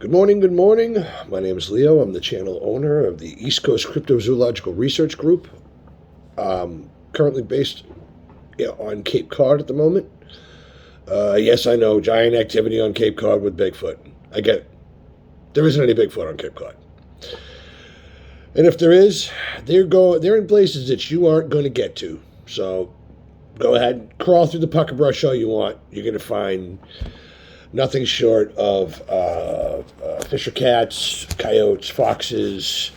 Good morning, good morning. My name is Leo. I'm the channel owner of the East Coast Cryptozoological Research Group. Currently based on Cape Cod at the moment. Yes, I know, giant activity on Cape Cod with Bigfoot. I get it. There isn't any Bigfoot on Cape Cod. And if there is, they're in places that you aren't going to get to. So go ahead, crawl through the pucker brush all you want. You're going to find nothing short of fisher cats, coyotes, foxes,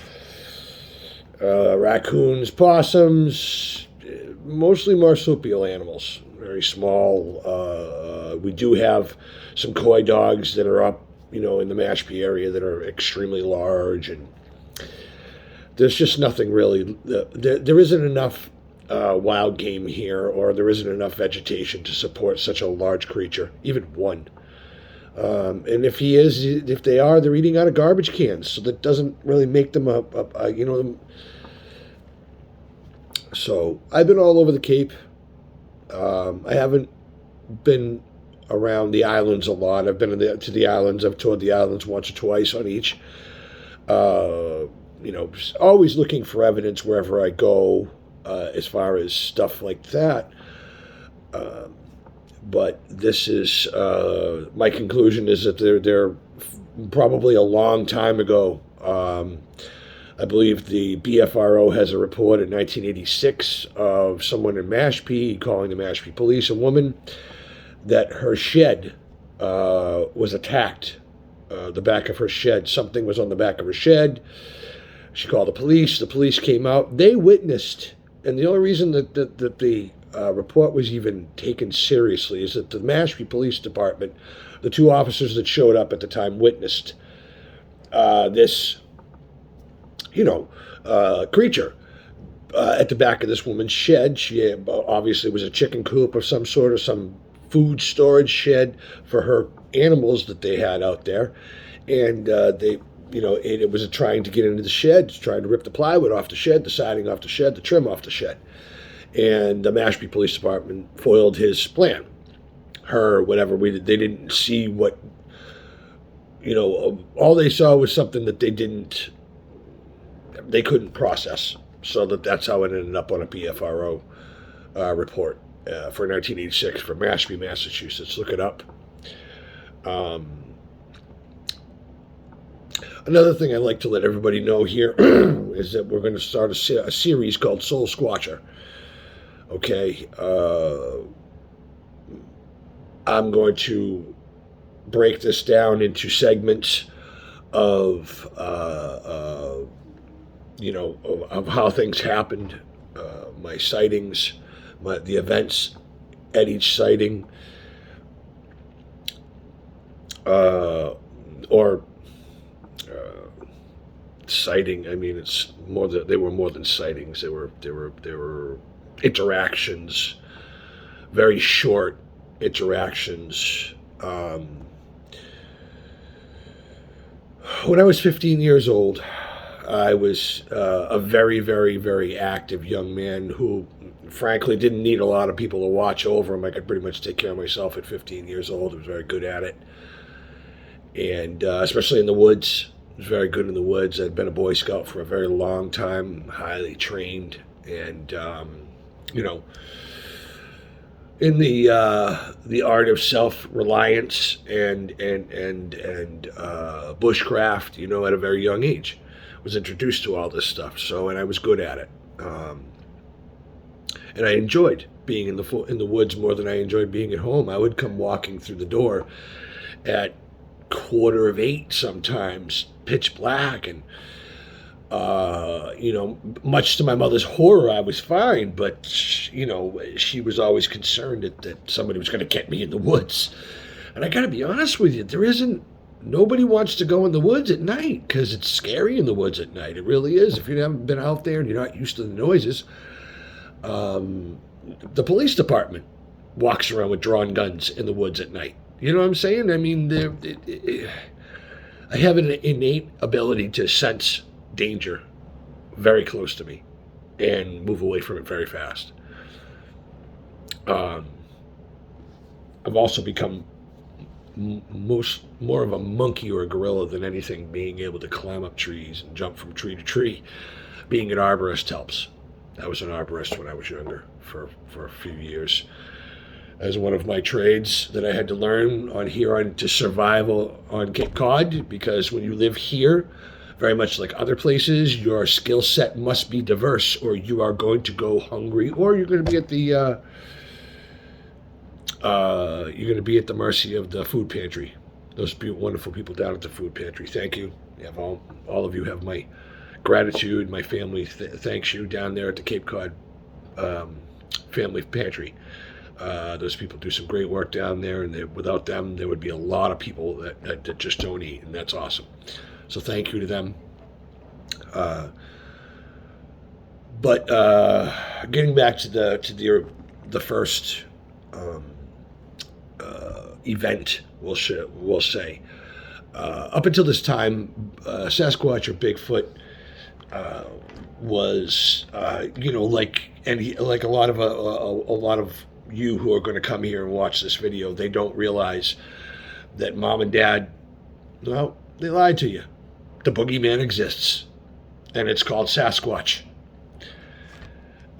raccoons, possums, mostly marsupial animals, very small. We do have some coy dogs that are up, in the Mashpee area that are extremely large, and there's just nothing really. There isn't enough wild game here, or there isn't enough vegetation to support such a large creature, even one. And if they are, they're eating out of garbage cans, so that doesn't really make them So I've been all over the Cape. I haven't been around the islands a lot. I've been to the islands. I've toured the islands once or twice on each. Always looking for evidence wherever I go, as far as stuff like that. But this is my conclusion is that they're probably a long time ago. I believe the BFRO has a report in 1986 of someone in Mashpee calling the Mashpee police, a woman, that her shed was attacked. The back of her shed, something was on the back of her shed. She called the police. The police came out. They witnessed, and the only reason that the report was even taken seriously is that the Mashpee Police Department, the two officers that showed up at the time, witnessed this, creature at the back of this woman's shed. She obviously was a chicken coop of some sort, or some food storage shed for her animals that they had out there, and it was trying to get into the shed, trying to rip the plywood off the shed, the siding off the shed, the trim off the shed. And the Mashpee Police Department foiled his plan. They didn't see what, all they saw was something that they couldn't process. So that's how it ended up on a BFRO report for 1986 for Mashpee, Massachusetts. Look it up. Another thing I'd like to let everybody know here is that we're going to start a series called Soul Squatcher. Okay, I'm going to break this down into segments of how things happened, my sightings, the events at each sighting, sighting. I mean, it's more that they were more than sightings. They were interactions, very short interactions. When I was 15 years old, I was a very, very, very active young man who, frankly, didn't need a lot of people to watch over him. I could pretty much take care of myself at 15 years old. I was very good at it. And especially in the woods. I was very good in the woods. I'd been a Boy Scout for a very long time, highly trained, and in the art of self-reliance and bushcraft, at a very young age. Was introduced to all this stuff, and I was good at it. And I enjoyed being in the woods more than I enjoyed being at home. I would come walking through the door at 7:45 sometimes, pitch black, and much to my mother's horror, I was fine, but, she was always concerned that somebody was going to get me in the woods. And I got to be honest with you, nobody wants to go in the woods at night because it's scary in the woods at night. It really is. If you haven't been out there and you're not used to the noises, the police department walks around with drawn guns in the woods at night. You know what I'm saying? I mean, I have an innate ability to sense danger very close to me and move away from it very fast. I've also become more of a monkey or a gorilla than anything, being able to climb up trees and jump from tree to tree. Being an arborist helps. I was an arborist when I was younger for a few years as one of my trades that I had to learn on here on to survive on Cape Cod, because when you live here, very much like other places, your skill set must be diverse, or you are going to go hungry, or you're going to be at the mercy of the food pantry. Those wonderful people down at the food pantry. Thank you. You have all of you have my gratitude. My family thanks you down there at the Cape Cod Family Pantry. Those people do some great work down there, and without them, there would be a lot of people that just don't eat, and that's awesome. So thank you to them. But getting back to the first event, we'll say. Up until this time, Sasquatch or Bigfoot was, like a lot of you who are going to come here and watch this video, they don't realize that mom and dad, well, they lied to you. The boogeyman exists, and it's called Sasquatch.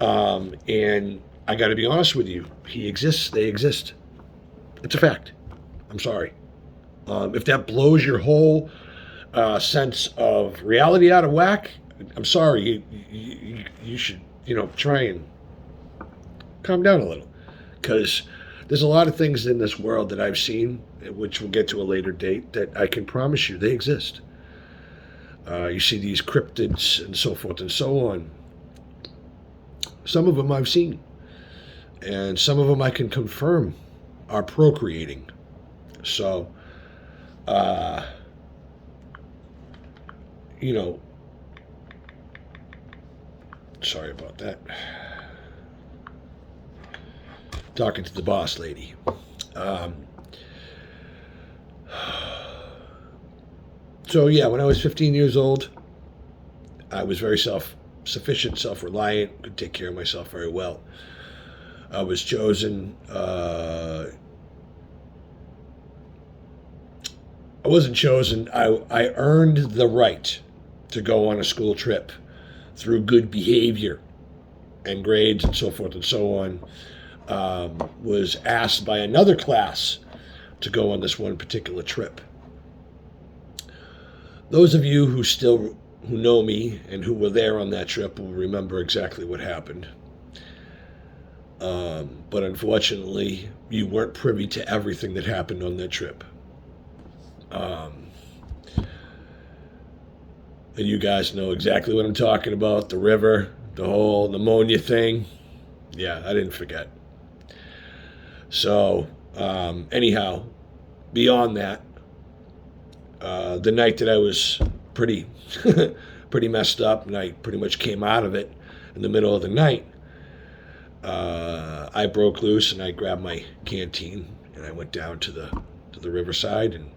And I got to be honest with you, he exists. They exist. It's a fact. I'm sorry. If that blows your whole sense of reality out of whack, I'm sorry. You should, try and calm down a little, because there's a lot of things in this world that I've seen, which we'll get to a later date, that I can promise you they exist. You see these cryptids and so forth and so on. Some of them I've seen, and some of them I can confirm are procreating. So, sorry about that. Talking to the boss lady. So yeah, when I was 15 years old, I was very self-sufficient, self-reliant, could take care of myself very well. I was chosen. I wasn't chosen. I earned the right to go on a school trip through good behavior and grades and so forth and so on. Was asked by another class to go on this one particular trip. Those of you who know me and who were there on that trip will remember exactly what happened. But unfortunately, you weren't privy to everything that happened on that trip. And you guys know exactly what I'm talking about. The river, the whole pneumonia thing. Yeah, I didn't forget. So, anyhow, beyond that, the night that I was pretty messed up, and I pretty much came out of it in the middle of the night, I broke loose and I grabbed my canteen and I went down to the riverside and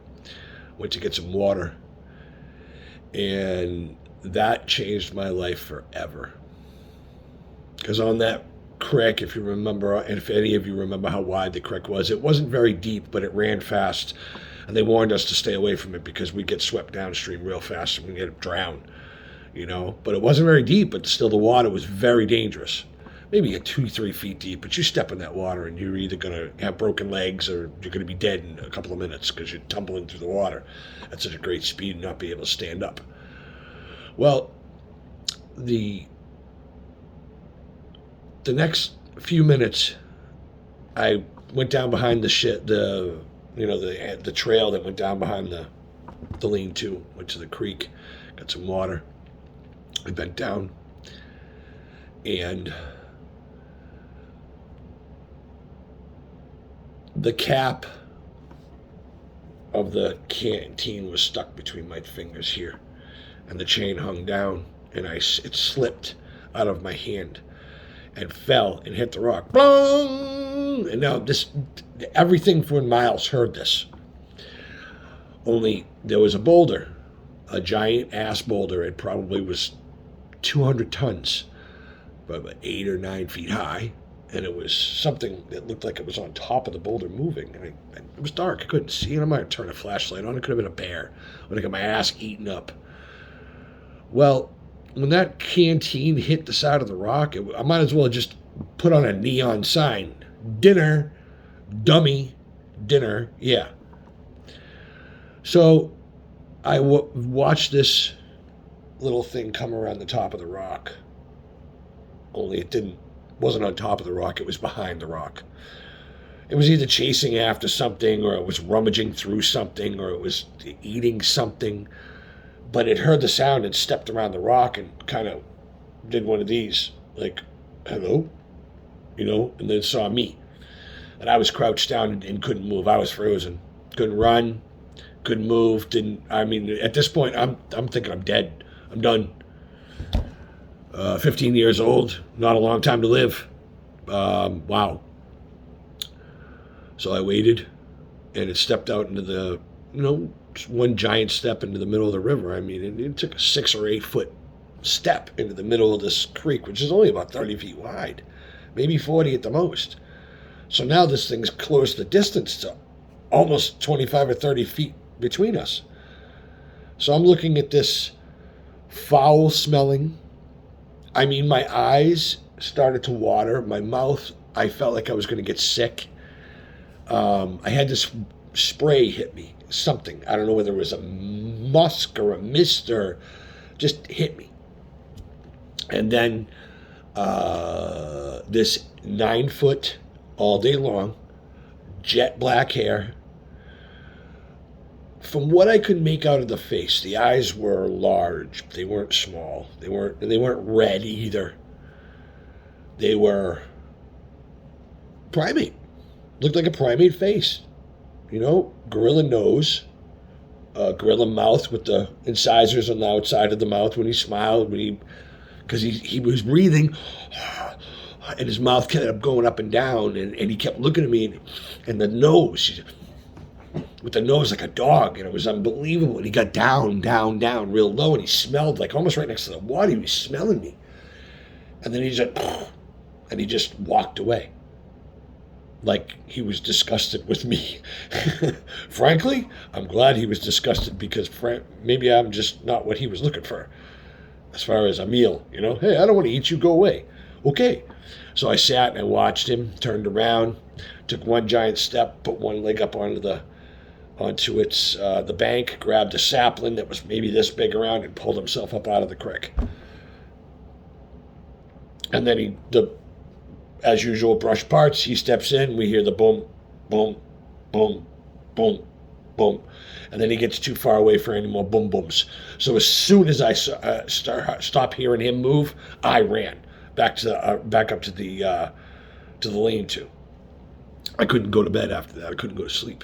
went to get some water. And that changed my life forever. Because on that creek, if you remember, and if any of you remember how wide the creek was, it wasn't very deep, but it ran fast. And they warned us to stay away from it because we'd get swept downstream real fast and we'd get drowned, But it wasn't very deep, but still the water was very dangerous. Maybe 2-3 feet deep, but you step in that water and you're either going to have broken legs or you're going to be dead in a couple of minutes because you're tumbling through the water at such a great speed and not be able to stand up. Well, the next few minutes, I went down behind the trail that went down behind the lean-to, went to the creek, got some water. I bent down, and the cap of the canteen was stuck between my fingers here, and the chain hung down, and it slipped out of my hand and fell and hit the rock. Boom! And now everything for miles heard this. Only there was a boulder, a giant ass boulder. It probably was 200 tons, but about 8 or 9 feet high, and it was something that looked like it was on top of the boulder moving. And it was dark. I couldn't see, and I might have turned a flashlight on. It could have been a bear. I would have got my ass eaten up. Well, when that canteen hit the side of the rock, I might as well have just put on a neon sign. Dinner, dummy, dinner, yeah. So I watched this little thing come around the top of the rock. Only it wasn't on top of the rock, it was behind the rock. It was either chasing after something, or it was rummaging through something, or it was eating something. But it heard the sound and stepped around the rock and kind of did one of these, like, hello? And then saw me. And I was crouched down and couldn't move. I was frozen. Couldn't run, couldn't move. At this point, I'm thinking I'm dead. I'm done. 15 years old, not a long time to live. Wow. So I waited, and it stepped out into the, just one giant step into the middle of the river. It took a 6 or 8 foot step into the middle of this creek, which is only about 30 feet wide, maybe 40 at the most. So now this thing's close the distance to almost 25 or 30 feet between us. So I'm looking at this foul smelling. My eyes started to water. My mouth, I felt like I was going to get sick. I had this spray hit me, something. I don't know whether it was a musk or a mist, or just hit me. And then this 9 foot, all day long, jet black hair. From what I could make out of the face, the eyes were large. They weren't small. They weren't red either. They were primate. Looked like a primate face. Gorilla nose, gorilla mouth with the incisors on the outside of the mouth when he smiled, because he was breathing, and his mouth kept going up and down, and he kept looking at me, and the nose, with the nose like a dog, and it was unbelievable. And he got down, real low, and he smelled like almost right next to the water. He was smelling me, and then he just walked away, like he was disgusted with me. Frankly, I'm glad he was disgusted, because maybe I'm just not what he was looking for as far as a meal. Hey, I don't want to eat you. Go away. Okay. So I sat and I watched him, turned around, took one giant step, put one leg up onto the bank, grabbed a sapling that was maybe this big around, and pulled himself up out of the creek. And then as usual, brush parts, he steps in, we hear the boom, boom, boom, boom, boom. And then he gets too far away for any more boom booms. So as soon as I stop hearing him move, I ran back up to the lean-to. I couldn't go to bed after that. I couldn't go to sleep.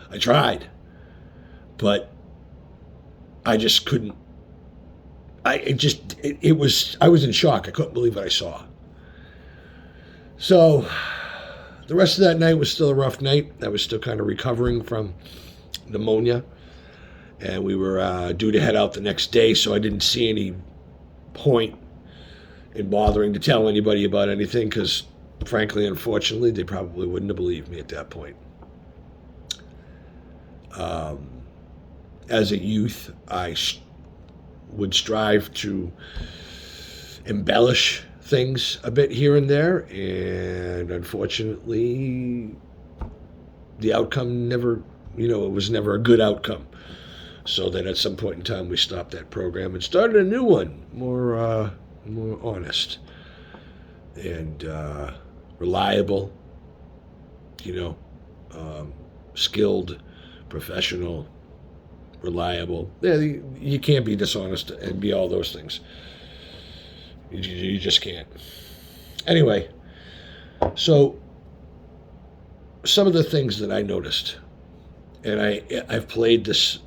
I tried, but I just couldn't. I was in shock. I couldn't believe what I saw. So the rest of that night was still a rough night. I was still kind of recovering from pneumonia, and we were due to head out the next day, so I didn't see any point in bothering to tell anybody about anything, because frankly, unfortunately, they probably wouldn't have believed me at that point. As a youth, I would strive to embellish things a bit here and there, and unfortunately, the outcome never, it was never a good outcome. So then at some point in time, we stopped that program and started a new one, more honest and reliable, skilled, professional, reliable. Yeah, you can't be dishonest and be all those things. You just can't. Anyway, so some of the things that I noticed, and I've played this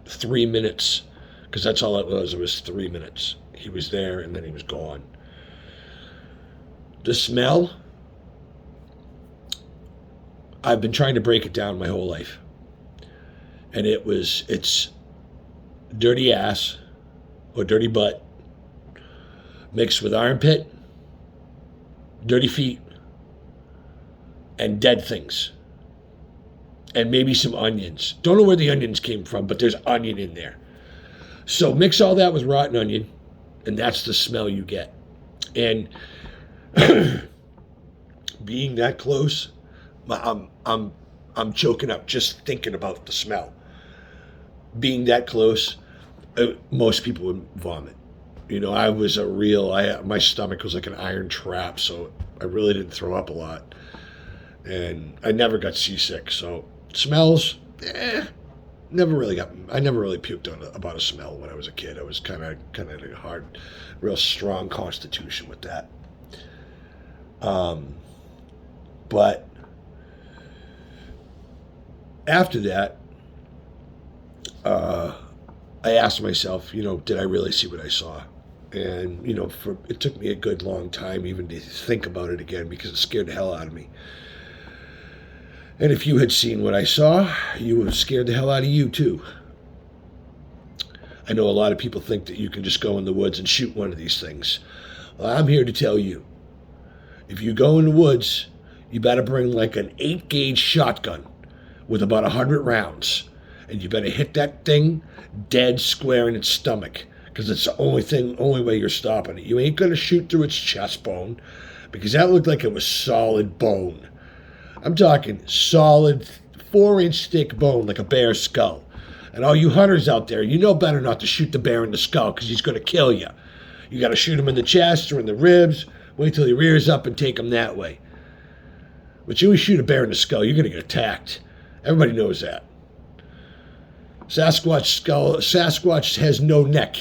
3 minutes, because that's all it was. It was 3 minutes. He was there and then he was gone. The smell, I've been trying to break it down my whole life. And it's dirty ass or dirty butt mixed with armpit dirty feet, and dead things. And maybe some onions. Don't know where the onions came from, but there's onion in there. So mix all that with rotten onion, and that's the smell you get. And being that close, I'm choking up just thinking about the smell. Being that close, most people would vomit. I was my stomach was like an iron trap, so I really didn't throw up a lot. And I never got seasick, so smells, I never really puked on about a smell when I was a kid. I was kind of a hard, real strong constitution with that. But after that, I asked myself, did I really see what I saw? And, it took me a good long time even to think about it again because it scared the hell out of me. And if you had seen what I saw, you would have scared the hell out of you too. I know a lot of people think that you can just go in the woods and shoot one of these things. Well, I'm here to tell you, if you go in the woods, you better bring like an 8-gauge shotgun with about 100 rounds. And you better hit that thing dead square in its stomach, because it's the only way you're stopping it. You ain't going to shoot through its chest bone, because that looked like it was solid bone. I'm talking solid 4-inch thick bone, like a bear's skull. And all you hunters out there, you know better not to shoot the bear in the skull, because he's going to kill you. You got to shoot him in the chest or in the ribs. Wait till he rears up and take him that way. But you shoot a bear in the skull, you're going to get attacked. Everybody knows that. Sasquatch has no neck.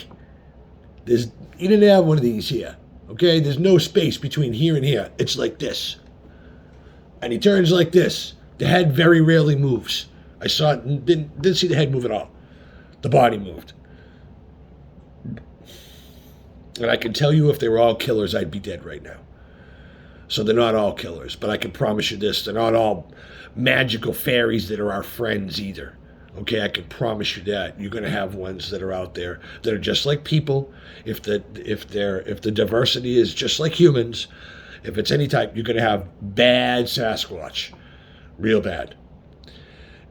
You didn't have one of these here. Okay? There's no space between here and here. It's like this. And he turns like this. The head very rarely moves. I saw it, didn't see the head move at all. The body moved. And I can tell you if they were all killers, I'd be dead right now. So they're not all killers. But I can promise you this, they're not all magical fairies that are our friends either. Okay, I can promise you that. You're going to have ones that are out there that are just like people. If the diversity is just like humans, if it's any type, you're going to have bad Sasquatch. Real bad.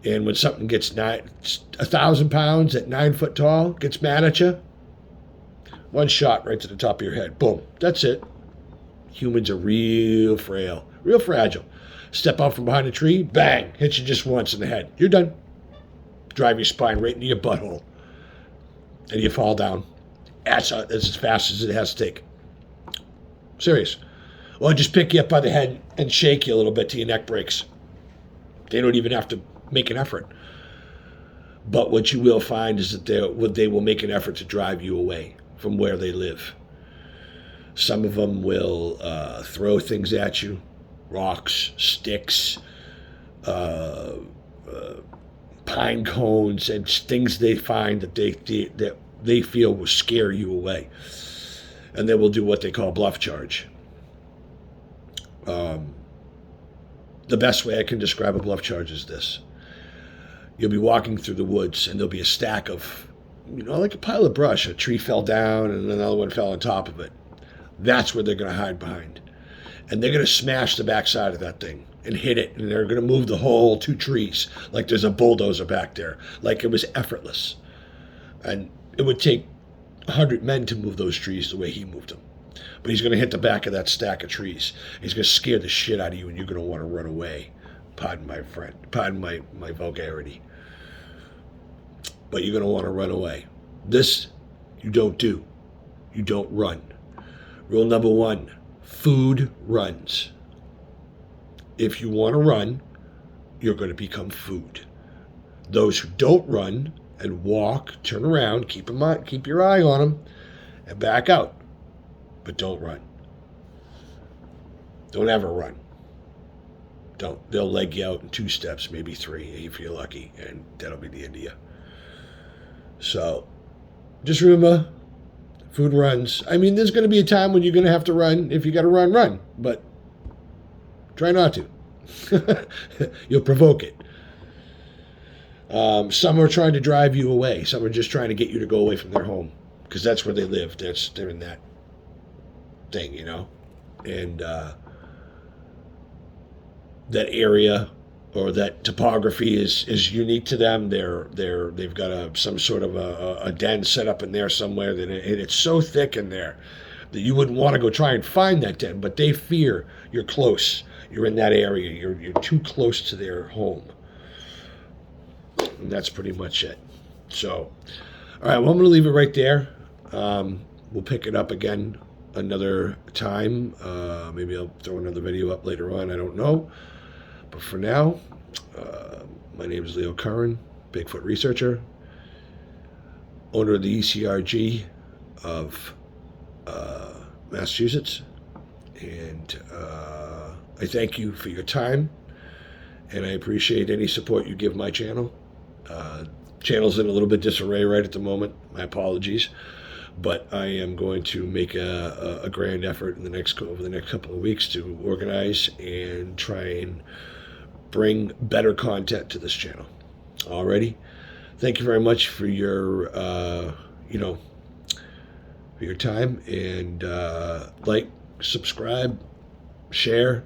And when something gets 1,000 pounds at 9 foot tall, gets mad at you, one shot right to the top of your head. Boom. That's it. Humans are real frail, real fragile. Step out from behind a tree, bang, hit you just once in the head. You're done. Drive your spine right into your butthole. And you fall down. That's as fast as it has to take. Serious. Or just pick you up by the head and shake you a little bit till your neck breaks. They don't even have to make an effort. But what you will find is that they will make an effort to drive you away from where they live. Some of them will throw things at you, rocks, sticks, pine cones, and things they find that they feel will scare you away. And they will do what they call bluff charge. The best way I can describe a bluff charge is this. You'll be walking through the woods and there'll be a stack of, like a pile of brush. A tree fell down and another one fell on top of it. That's where they're going to hide behind. And they're going to smash the backside of that thing and hit it. And they're going to move the whole 2 trees like there's a bulldozer back there. Like it was effortless. And it would take 100 men to move those trees the way he moved them. But he's going to hit the back of that stack of trees. He's going to scare the shit out of you and you're going to want to run away. Pardon my vulgarity. But you're going to want to run away. This you don't do. You don't run. Rule number 1, food runs. If you want to run, you're going to become food. Those who don't run and walk, turn around, keep your eye on them, and back out. But don't run. Don't ever run. Don't. They'll leg you out in 2 steps, maybe 3, if you're lucky, and that'll be the end of you. So, just remember, food runs. I mean, there's going to be a time when you're going to have to run. If you got to run, run. But try not to. You'll provoke it. Some are trying to drive you away. Some are just trying to get you to go away from their home. Because that's where they live. They're in that thing, And that area or that topography is unique to them. They've got some sort of a den set up in there somewhere that it's so thick in there that you wouldn't want to go try and find that den, but they fear you're close. You're in that area. You're too close to their home. And that's pretty much it. So, all right, well, I'm going to leave it right there. We'll pick it up again another time. Maybe I'll throw another video up later on. I don't know. But for now, my name is Leo Curran, Bigfoot researcher, owner of the E.C.R.G of Massachusetts. And I thank you for your time, and I appreciate any support you give my channel. Channel's in a little bit disarray right at the moment. My apologies. But I am going to make a grand effort over the next couple of weeks to organize and try and bring better content to this channel. Alrighty, thank you very much for your for your time, and like, subscribe, share.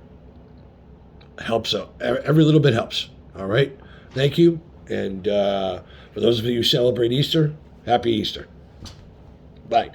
Helps out. Every little bit helps. All right, thank you, and for those of you who celebrate Easter, happy Easter. Bye.